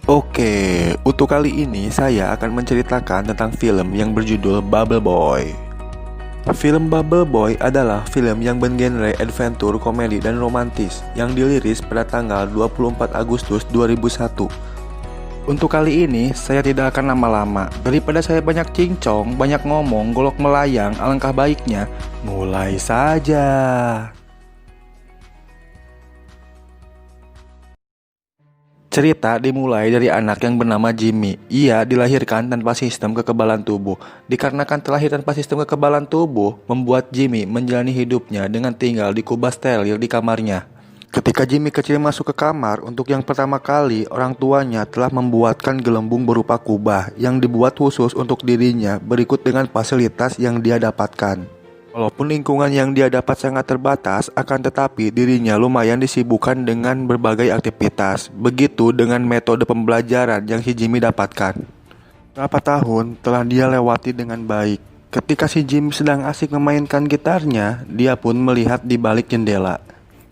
Oke, untuk kali ini saya akan menceritakan tentang film yang berjudul Bubble Boy. Film Bubble Boy adalah film yang bergenre adventure, komedi, dan romantis yang dirilis pada tanggal 24 Agustus 2001. Untuk kali ini, saya tidak akan lama-lama. Daripada saya banyak cincong, banyak ngomong, golok melayang, alangkah baiknya mulai saja. Cerita dimulai dari anak yang bernama Jimmy. Ia dilahirkan tanpa sistem kekebalan tubuh. Dikarenakan terlahir tanpa sistem kekebalan tubuh, membuat Jimmy menjalani hidupnya dengan tinggal di kubah steril di kamarnya. Ketika Jimmy kecil masuk ke kamar, untuk yang pertama kali, orang tuanya telah membuatkan gelembung berupa kubah yang dibuat khusus untuk dirinya berikut dengan fasilitas yang dia dapatkan. Walaupun lingkungan yang dia dapat sangat terbatas, akan tetapi dirinya lumayan disibukkan dengan berbagai aktivitas. Begitu dengan metode pembelajaran yang si Jimmy dapatkan. Berapa tahun telah dia lewati dengan baik. Ketika si Jimmy sedang asik memainkan gitarnya, dia pun melihat di balik jendela.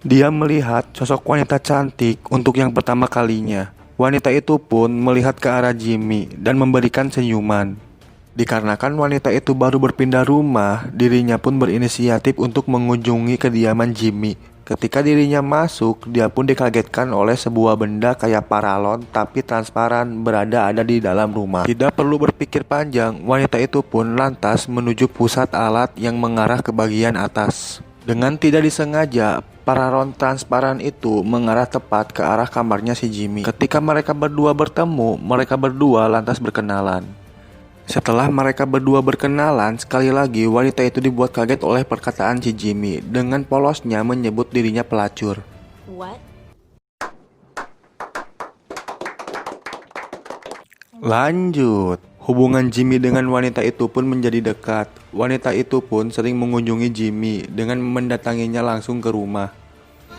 Dia melihat sosok wanita cantik untuk yang pertama kalinya. Wanita itu pun melihat ke arah Jimmy dan memberikan senyuman. Dikarenakan wanita itu baru berpindah rumah, dirinya pun berinisiatif untuk mengunjungi kediaman Jimmy. Ketika dirinya masuk, dia pun dikagetkan oleh sebuah benda kayak paralon tapi transparan berada di dalam rumah. Tidak perlu berpikir panjang, wanita itu pun lantas menuju pusat alat yang mengarah ke bagian atas. Dengan tidak disengaja, paralon transparan itu mengarah tepat ke arah kamarnya si Jimmy. Ketika mereka berdua bertemu, mereka berdua lantas berkenalan. Setelah mereka berdua berkenalan, sekali lagi wanita itu dibuat kaget oleh perkataan si Jimmy dengan polosnya menyebut dirinya pelacur. What? Lanjut, hubungan Jimmy dengan wanita itu pun menjadi dekat. Wanita itu pun sering mengunjungi Jimmy dengan mendatanginya langsung ke rumah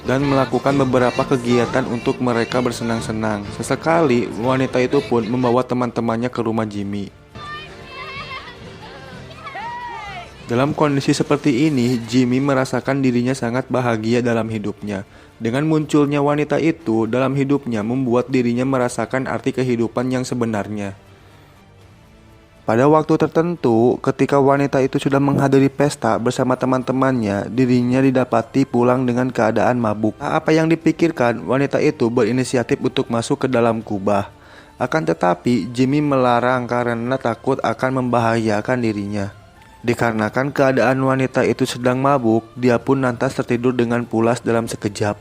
dan melakukan beberapa kegiatan untuk mereka bersenang-senang. Sesekali, wanita itu pun membawa teman-temannya ke rumah Jimmy. Dalam kondisi seperti ini, Jimmy merasakan dirinya sangat bahagia dalam hidupnya. Dengan munculnya wanita itu dalam hidupnya membuat dirinya merasakan arti kehidupan yang sebenarnya. Pada waktu tertentu, ketika wanita itu sudah menghadiri pesta bersama teman-temannya, dirinya didapati pulang dengan keadaan mabuk. Apa yang dipikirkan, wanita itu berinisiatif untuk masuk ke dalam kubah. Akan tetapi, Jimmy melarang karena takut akan membahayakan dirinya. Dikarenakan keadaan wanita itu sedang mabuk, dia pun lantas tertidur dengan pulas dalam sekejap.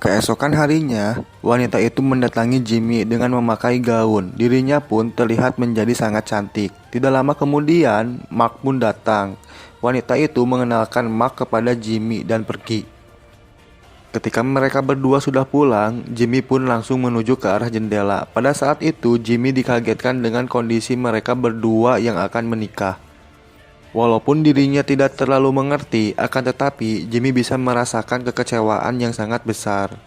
Keesokan harinya, wanita itu mendatangi Jimmy dengan memakai gaun. Dirinya pun terlihat menjadi sangat cantik. Tidak lama kemudian, Mark pun datang. Wanita itu mengenalkan Mark kepada Jimmy dan pergi. Ketika mereka berdua sudah pulang, Jimmy pun langsung menuju ke arah jendela. Pada saat itu, Jimmy dikagetkan dengan kondisi mereka berdua yang akan menikah. Walaupun dirinya tidak terlalu mengerti, akan tetapi Jimmy bisa merasakan kekecewaan yang sangat besar.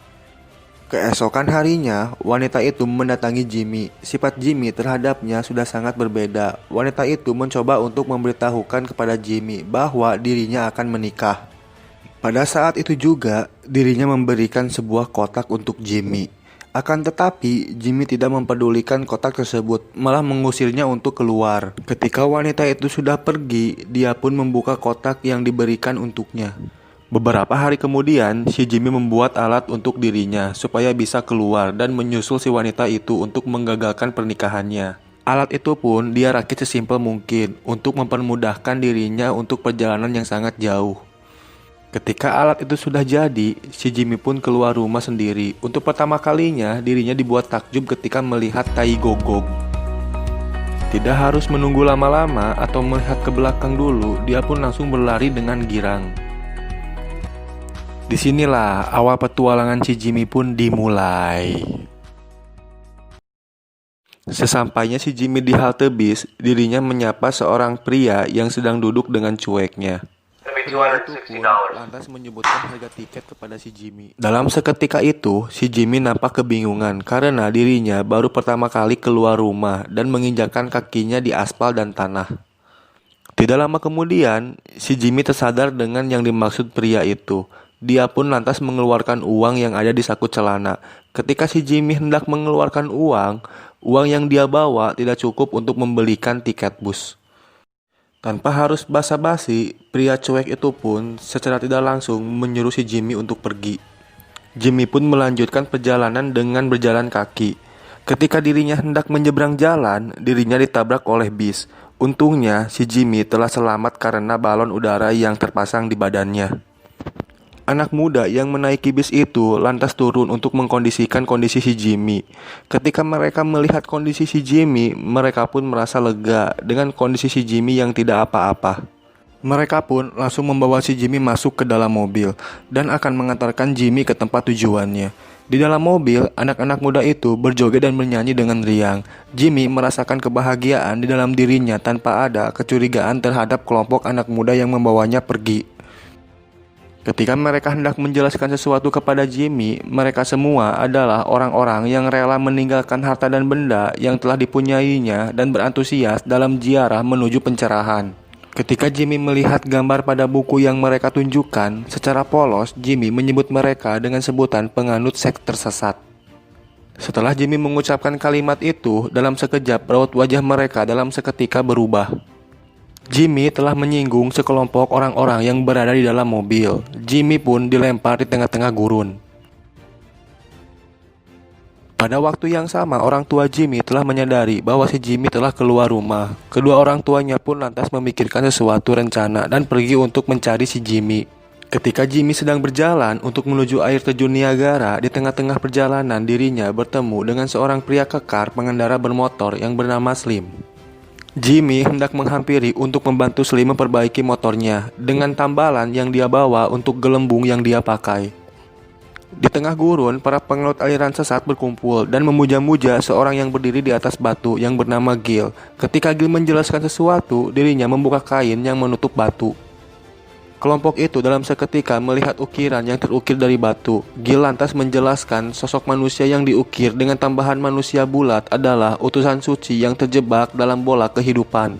Keesokan harinya, wanita itu mendatangi Jimmy. Sifat Jimmy terhadapnya sudah sangat berbeda. Wanita itu mencoba untuk memberitahukan kepada Jimmy bahwa dirinya akan menikah. Pada saat itu juga, dirinya memberikan sebuah kotak untuk Jimmy. Akan tetapi, Jimmy tidak mempedulikan kotak tersebut, malah mengusirnya untuk keluar. Ketika wanita itu sudah pergi, dia pun membuka kotak yang diberikan untuknya. Beberapa hari kemudian, si Jimmy membuat alat untuk dirinya supaya bisa keluar dan menyusul si wanita itu untuk menggagalkan pernikahannya. Alat itu pun dia rakit sesimpel mungkin untuk mempermudahkan dirinya untuk perjalanan yang sangat jauh. Ketika alat itu sudah jadi, si Jimmy pun keluar rumah sendiri. Untuk pertama kalinya, dirinya dibuat takjub ketika melihat tai gogog. Tidak harus menunggu lama-lama atau melihat ke belakang dulu, dia pun langsung berlari dengan girang. Disinilah awal petualangan si Jimmy pun dimulai. Sesampainya si Jimmy di halte bis, dirinya menyapa seorang pria yang sedang duduk dengan cueknya. Pria itu pun lantas menyebutkan harga tiket kepada si Jimmy. Dalam seketika itu, si Jimmy nampak kebingungan karena dirinya baru pertama kali keluar rumah dan menginjakkan kakinya di aspal dan tanah. Tidak lama kemudian, si Jimmy tersadar dengan yang dimaksud pria itu. Dia pun lantas mengeluarkan uang yang ada di saku celana. Ketika si Jimmy hendak mengeluarkan uang yang dia bawa tidak cukup untuk membelikan tiket bus. Tanpa harus basa-basi, pria cuek itu pun secara tidak langsung menyuruh si Jimmy untuk pergi. Jimmy pun melanjutkan perjalanan dengan berjalan kaki. Ketika dirinya hendak menyeberang jalan, dirinya ditabrak oleh bis. Untungnya, si Jimmy telah selamat karena balon udara yang terpasang di badannya. Anak muda yang menaiki bis itu lantas turun untuk mengkondisikan kondisi si Jimmy. Ketika mereka melihat kondisi si Jimmy, mereka pun merasa lega dengan kondisi si Jimmy yang tidak apa-apa. Mereka pun langsung membawa si Jimmy masuk ke dalam mobil dan akan mengantarkan Jimmy ke tempat tujuannya. Di dalam mobil, anak-anak muda itu berjoget dan bernyanyi dengan riang. Jimmy merasakan kebahagiaan di dalam dirinya tanpa ada kecurigaan terhadap kelompok anak muda yang membawanya pergi. Ketika mereka hendak menjelaskan sesuatu kepada Jimmy, mereka semua adalah orang-orang yang rela meninggalkan harta dan benda yang telah dipunyainya dan berantusias dalam ziarah menuju pencerahan. Ketika Jimmy melihat gambar pada buku yang mereka tunjukkan, secara polos Jimmy menyebut mereka dengan sebutan penganut seks tersesat. Setelah Jimmy mengucapkan kalimat itu, dalam sekejap raut wajah mereka dalam seketika berubah. Jimmy telah menyinggung sekelompok orang-orang yang berada di dalam mobil. Jimmy pun dilempar di tengah-tengah gurun. Pada waktu yang sama, orang tua Jimmy telah menyadari bahwa si Jimmy telah keluar rumah. Kedua orang tuanya pun lantas memikirkan sesuatu rencana dan pergi untuk mencari si Jimmy. Ketika Jimmy sedang berjalan untuk menuju air terjun Niagara, di tengah-tengah perjalanan dirinya bertemu dengan seorang pria kekar pengendara bermotor yang bernama Slim. Jimmy hendak menghampiri untuk membantu Slim memperbaiki motornya dengan tambalan yang dia bawa untuk gelembung yang dia pakai. Di tengah gurun, para pengelut aliran sesat berkumpul dan memuja-muja seorang yang berdiri di atas batu yang bernama Gil. Ketika Gil menjelaskan sesuatu, dirinya membuka kain yang menutup batu. Kelompok itu dalam seketika melihat ukiran yang terukir dari batu. Gil lantas menjelaskan sosok manusia yang diukir dengan tambahan manusia bulat adalah utusan suci yang terjebak dalam bola kehidupan.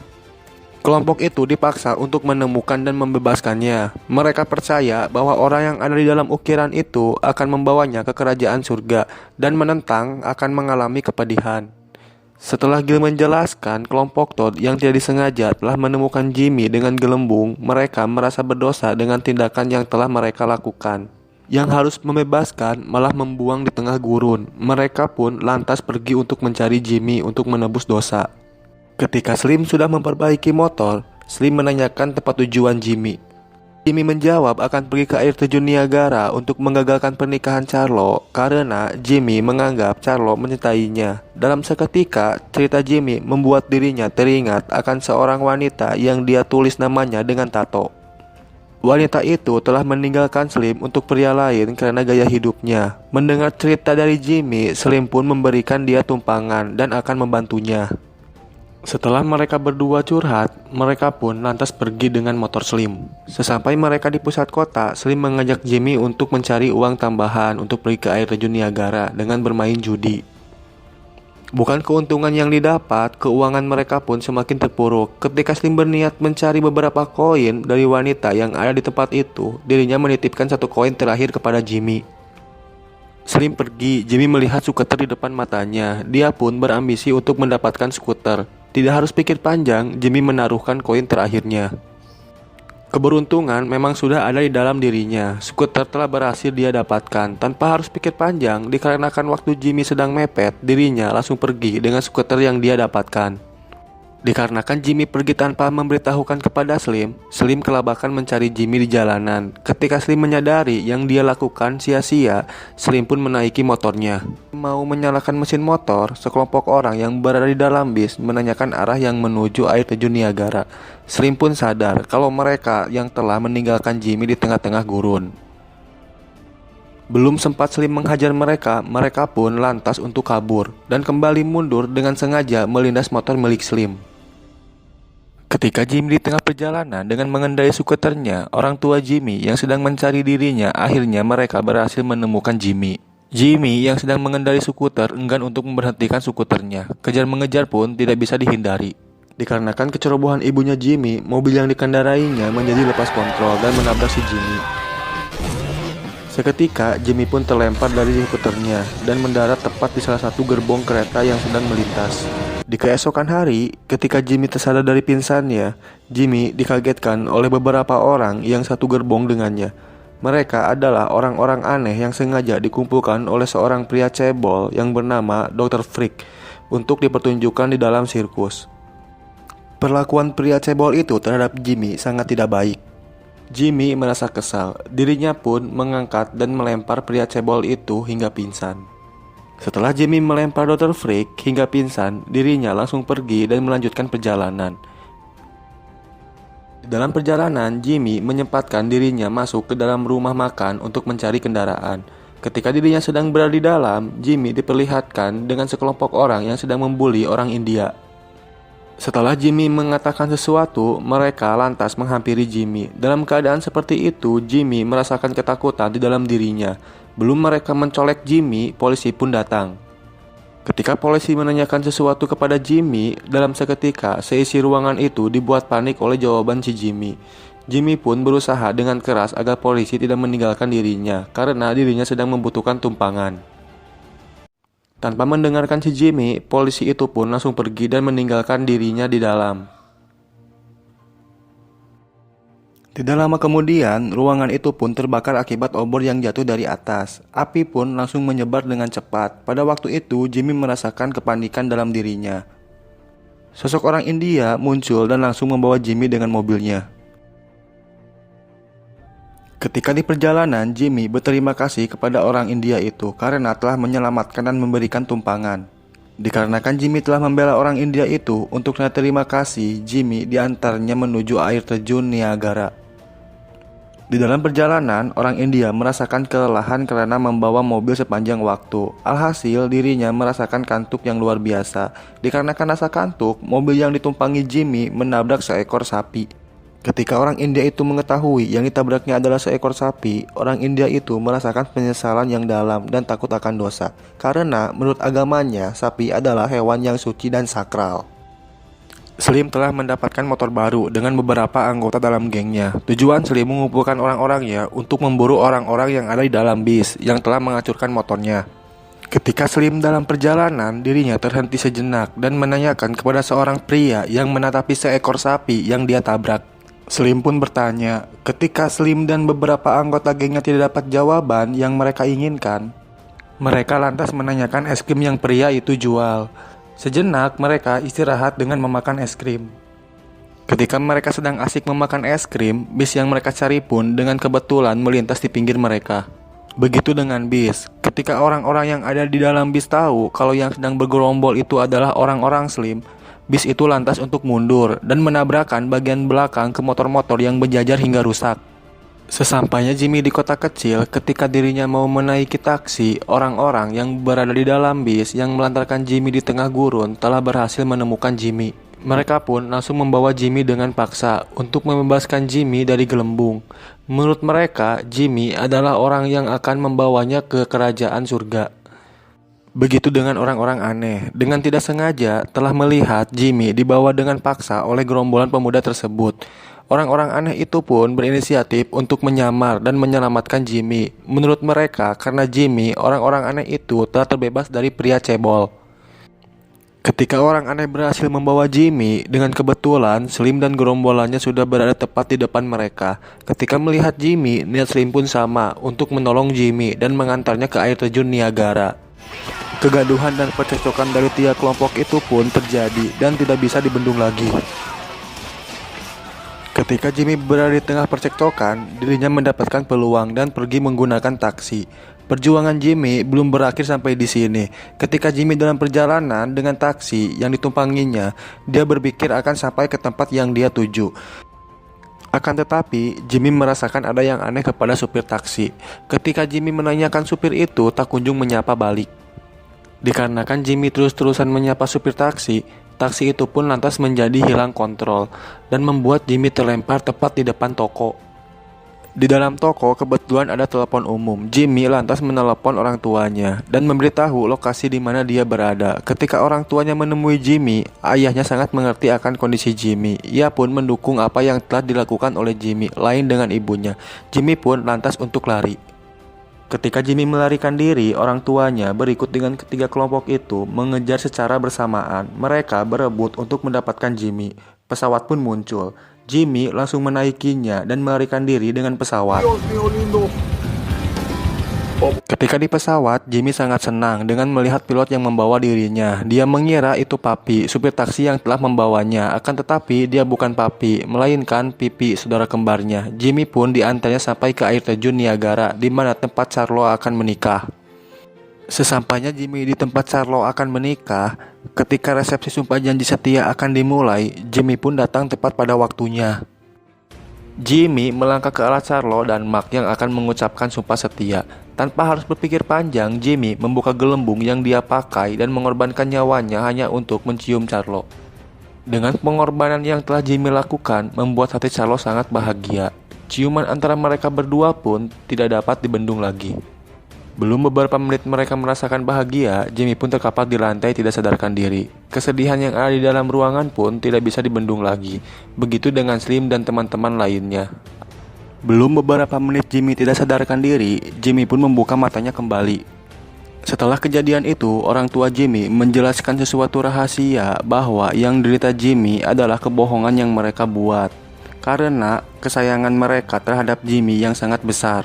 Kelompok itu dipaksa untuk menemukan dan membebaskannya. Mereka percaya bahwa orang yang ada di dalam ukiran itu akan membawanya ke kerajaan surga dan menentang akan mengalami kepedihan. Setelah Gil menjelaskan, kelompok Todd yang tidak disengaja telah menemukan Jimmy dengan gelembung. Mereka merasa berdosa dengan tindakan yang telah mereka lakukan. Yang harus membebaskan malah membuang di tengah gurun. Mereka pun lantas pergi untuk mencari Jimmy untuk menebus dosa. Ketika Slim sudah memperbaiki motor, Slim menanyakan tempat tujuan Jimmy. Jimmy menjawab akan pergi ke air terjun Niagara untuk menggagalkan pernikahan Charlo karena Jimmy menganggap Charlo menyertainya. Dalam seketika, cerita Jimmy membuat dirinya teringat akan seorang wanita yang dia tulis namanya dengan tato. Wanita itu telah meninggalkan Slim untuk pria lain karena gaya hidupnya. Mendengar cerita dari Jimmy, Slim pun memberikan dia tumpangan dan akan membantunya. Setelah mereka berdua curhat, mereka pun lantas pergi dengan motor Slim. Sesampai mereka di pusat kota, Slim mengajak Jimmy untuk mencari uang tambahan untuk pergi ke air terjun Niagara dengan bermain judi. Bukan keuntungan yang didapat, keuangan mereka pun semakin terpuruk. Ketika Slim berniat mencari beberapa koin dari wanita yang ada di tempat itu, dirinya menitipkan satu koin terakhir kepada Jimmy. Slim pergi, Jimmy melihat skuter di depan matanya. Dia pun berambisi untuk mendapatkan skuter. Tidak harus pikir panjang, Jimmy menaruhkan koin terakhirnya. Keberuntungan memang sudah ada di dalam dirinya. Skuter telah berhasil dia dapatkan. Tanpa harus pikir panjang, dikarenakan waktu Jimmy sedang mepet, dirinya langsung pergi dengan skuter yang dia dapatkan. Dikarenakan Jimmy pergi tanpa memberitahukan kepada Slim, Slim kelabakan mencari Jimmy di jalanan. Ketika Slim menyadari yang dia lakukan sia-sia, Slim pun menaiki motornya. Mau menyalakan mesin motor, sekelompok orang yang berada di dalam bis menanyakan arah yang menuju air terjun Niagara. Slim pun sadar kalau mereka yang telah meninggalkan Jimmy di tengah-tengah gurun. Belum sempat Slim menghajar mereka, mereka pun lantas untuk kabur dan kembali mundur dengan sengaja melindas motor milik Slim. Ketika Jimmy di tengah perjalanan dengan mengendarai skuternya, orang tua Jimmy yang sedang mencari dirinya, akhirnya mereka berhasil menemukan Jimmy. Jimmy yang sedang mengendarai skuter enggan untuk memberhentikan skuternya. Kejar-mengejar pun tidak bisa dihindari. Dikarenakan kecerobohan ibunya Jimmy, mobil yang dikendarainya menjadi lepas kontrol dan menabrak si Jimmy. Seketika, Jimmy pun terlempar dari skuternya dan mendarat tepat di salah satu gerbong kereta yang sedang melintas. Di keesokan hari, ketika Jimmy tersadar dari pingsannya, Jimmy dikagetkan oleh beberapa orang yang satu gerbong dengannya. Mereka adalah orang-orang aneh yang sengaja dikumpulkan oleh seorang pria cebol yang bernama Dr. Freak untuk dipertunjukkan di dalam sirkus. Perlakuan pria cebol itu terhadap Jimmy sangat tidak baik. Jimmy merasa kesal, dirinya pun mengangkat dan melempar pria cebol itu hingga pingsan. Setelah Jimmy melempar Dr. Freak hingga pingsan, dirinya langsung pergi dan melanjutkan perjalanan. Di dalam perjalanan, Jimmy menyempatkan dirinya masuk ke dalam rumah makan untuk mencari kendaraan. Ketika dirinya sedang berada di dalam, Jimmy diperlihatkan dengan sekelompok orang yang sedang membuli orang India. Setelah Jimmy mengatakan sesuatu, mereka lantas menghampiri Jimmy. Dalam keadaan seperti itu, Jimmy merasakan ketakutan di dalam dirinya. Belum mereka mencolek Jimmy, polisi pun datang. Ketika polisi menanyakan sesuatu kepada Jimmy, dalam seketika seisi ruangan itu dibuat panik oleh jawaban si Jimmy. Jimmy pun berusaha dengan keras agar polisi tidak meninggalkan dirinya karena dirinya sedang membutuhkan tumpangan. Tanpa mendengarkan si Jimmy, polisi itu pun langsung pergi dan meninggalkan dirinya di dalam. Tidak lama kemudian, ruangan itu pun terbakar akibat obor yang jatuh dari atas. Api pun langsung menyebar dengan cepat. Pada waktu itu, Jimmy merasakan kepanikan dalam dirinya. Sosok orang India muncul dan langsung membawa Jimmy dengan mobilnya. Ketika di perjalanan, Jimmy berterima kasih kepada orang India itu karena telah menyelamatkan dan memberikan tumpangan. Dikarenakan Jimmy telah membela orang India itu, untuk terima kasih, Jimmy diantarnya menuju air terjun Niagara. Di dalam perjalanan, orang India merasakan kelelahan karena membawa mobil sepanjang waktu. Alhasil, dirinya merasakan kantuk yang luar biasa. Dikarenakan rasa kantuk, mobil yang ditumpangi Jimmy menabrak seekor sapi. Ketika orang India itu mengetahui yang ditabraknya adalah seekor sapi, orang India itu merasakan penyesalan yang dalam dan takut akan dosa. Karena menurut agamanya, sapi adalah hewan yang suci dan sakral. Slim telah mendapatkan motor baru dengan beberapa anggota dalam gengnya. Tujuan Slim mengumpulkan orang-orangnya untuk memburu orang-orang yang ada di dalam bis yang telah menghancurkan motornya. Ketika Slim dalam perjalanan, dirinya terhenti sejenak dan menanyakan kepada seorang pria yang menatapi seekor sapi yang dia tabrak. Slim pun bertanya. Ketika Slim dan beberapa anggota gengnya tidak dapat jawaban yang mereka inginkan, mereka lantas menanyakan es krim yang pria itu jual. Sejenak mereka istirahat dengan memakan es krim. Ketika mereka sedang asik memakan es krim, bis yang mereka cari pun dengan kebetulan melintas di pinggir mereka. Begitu dengan bis. Ketika orang-orang yang ada di dalam bis tahu kalau yang sedang bergerombol itu adalah orang-orang Slim, bis itu lantas untuk mundur dan menabrakkan bagian belakang ke motor-motor yang berjajar hingga rusak. Sesampainya Jimmy di kota kecil, ketika dirinya mau menaiki taksi, orang-orang yang berada di dalam bis yang melantarkan Jimmy di tengah gurun telah berhasil menemukan Jimmy. Mereka pun langsung membawa Jimmy dengan paksa untuk membebaskan Jimmy dari gelembung. Menurut mereka, Jimmy adalah orang yang akan membawanya ke kerajaan surga. Begitu dengan orang-orang aneh, dengan tidak sengaja telah melihat Jimmy dibawa dengan paksa oleh gerombolan pemuda tersebut. Orang-orang aneh itu pun berinisiatif untuk menyamar dan menyelamatkan Jimmy. Menurut mereka, karena Jimmy, orang-orang aneh itu telah terbebas dari pria cebol. Ketika orang aneh berhasil membawa Jimmy, dengan kebetulan Slim dan gerombolannya sudah berada tepat di depan mereka. Ketika melihat Jimmy, niat Slim pun sama untuk menolong Jimmy dan mengantarnya ke air terjun Niagara. Kegaduhan dan percekcokan dari tiga kelompok itu pun terjadi dan tidak bisa dibendung lagi. Ketika Jimmy berada di tengah percekcokan, dirinya mendapatkan peluang dan pergi menggunakan taksi. Perjuangan Jimmy belum berakhir sampai di sini. Ketika Jimmy dalam perjalanan dengan taksi yang ditumpanginya, dia berpikir akan sampai ke tempat yang dia tuju. Akan tetapi, Jimmy merasakan ada yang aneh kepada supir taksi. Ketika Jimmy menanyakan supir itu, tak kunjung menyapa balik. Dikarenakan Jimmy terus-terusan menyapa supir taksi itu pun lantas menjadi hilang kontrol dan membuat Jimmy terlempar tepat di depan toko. Di dalam toko kebetulan ada telepon umum. Jimmy lantas menelepon orang tuanya dan memberitahu lokasi di mana dia berada. Ketika orang tuanya menemui Jimmy, ayahnya sangat mengerti akan kondisi Jimmy. Ia pun mendukung apa yang telah dilakukan oleh Jimmy, lain dengan ibunya. Jimmy pun lantas untuk lari. Ketika Jimmy melarikan diri, orang tuanya berikut dengan ketiga kelompok itu mengejar secara bersamaan. Mereka berebut untuk mendapatkan Jimmy. Pesawat pun muncul. Jimmy langsung menaikinya dan melarikan diri dengan pesawat. Dios mío lindo. Ketika di pesawat, Jimmy sangat senang dengan melihat pilot yang membawa dirinya. Dia mengira itu Papi, supir taksi yang telah membawanya. Akan tetapi dia bukan Papi, melainkan Pipi, saudara kembarnya. Jimmy pun diantarnya sampai ke air terjun Niagara, di mana tempat Charlotte akan menikah. Sesampainya Jimmy di tempat Charlotte akan menikah, ketika resepsi sumpah janji setia akan dimulai, Jimmy pun datang tepat pada waktunya. Jimmy melangkah ke arah Charlotte dan Mark yang akan mengucapkan sumpah setia. Tanpa harus berpikir panjang, Jimmy membuka gelembung yang dia pakai dan mengorbankan nyawanya hanya untuk mencium Charlotte. Dengan pengorbanan yang telah Jimmy lakukan, membuat hati Charlotte sangat bahagia. Ciuman antara mereka berdua pun tidak dapat dibendung lagi. Belum beberapa menit mereka merasakan bahagia, Jimmy pun terkapar di lantai tidak sadarkan diri. Kesedihan yang ada di dalam ruangan pun tidak bisa dibendung lagi. Begitu dengan Slim dan teman-teman lainnya. Belum beberapa menit Jimmy tidak sadarkan diri, Jimmy pun membuka matanya kembali. Setelah kejadian itu, orang tua Jimmy menjelaskan sesuatu rahasia bahwa yang derita Jimmy adalah kebohongan yang mereka buat. Karena kesayangan mereka terhadap Jimmy yang sangat besar.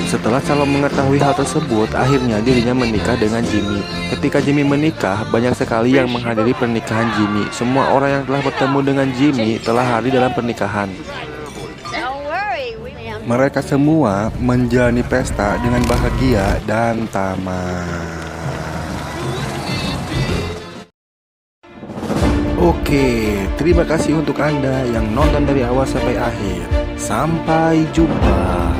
Setelah Charlotte mengetahui hal tersebut, akhirnya dirinya menikah dengan Jimmy. Ketika Jimmy menikah, banyak sekali yang menghadiri pernikahan Jimmy. Semua orang yang telah bertemu dengan Jimmy telah hadir dalam pernikahan. Mereka semua menjalani pesta dengan bahagia dan tamat. Oke, terima kasih untuk Anda yang nonton dari awal sampai akhir. Sampai jumpa.